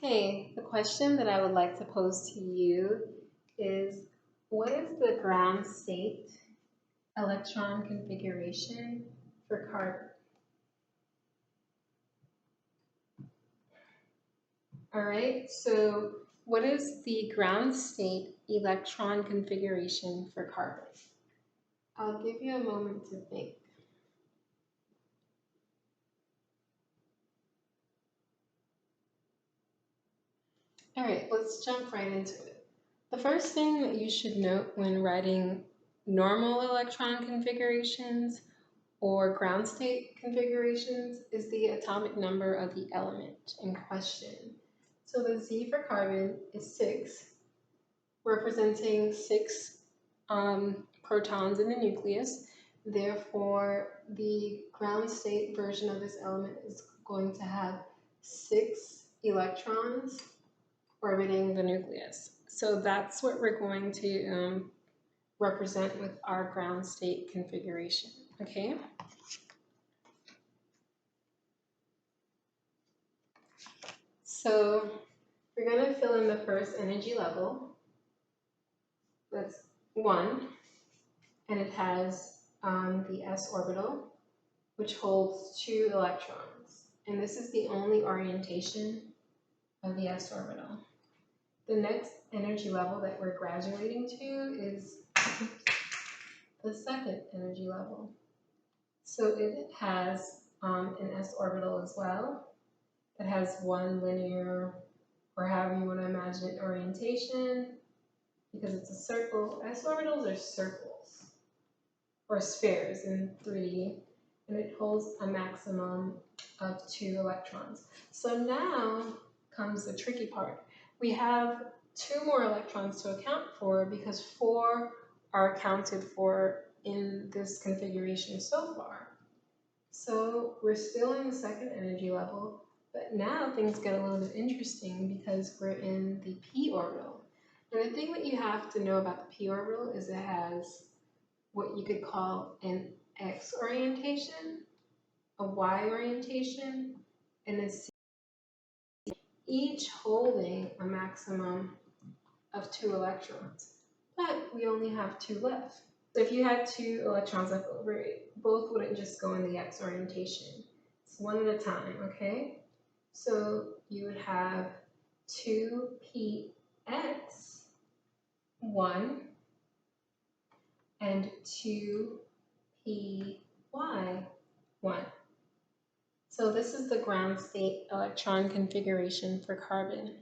Hey, the question that I would like to pose to you is, what is the ground state electron configuration for carbon? All right, so what is the ground state electron configuration for carbon? I'll give you a moment to think. All right, let's jump right into it. The first thing that you should note when writing normal electron configurations or ground state configurations is the atomic number of the element in question. So the Z for carbon is 6, representing 6 protons in the nucleus. Therefore, the ground state version of this element is going to have 6 electrons orbiting the nucleus. So that's what we're going to represent with our ground state configuration, okay? So we're going to fill in the first energy level. That's 1, and it has the s orbital, which holds 2 electrons. And this is the only orientation of the s orbital. The next energy level that we're graduating to is the second energy level. So it has an s orbital as well. It has 1 linear, or however you want to imagine it, orientation, because it's a circle. S orbitals are circles, or spheres in 3D, and it holds a maximum of 2 electrons. So now comes the tricky part. We have 2 more electrons to account for because 4 are accounted for in this configuration so far. So we're still in the second energy level, but now things get a little bit interesting because we're in the p orbital. And the thing that you have to know about the p orbital is it has what you could call an x orientation, a y orientation, and a z, each holding a maximum of 2 electrons. But we only have 2 left. So if you had 2 electrons left over, both wouldn't just go in the x orientation. It's one at a time, okay? So you would have 2px, 1, and 2py, 1. So this is the ground state electron configuration for carbon.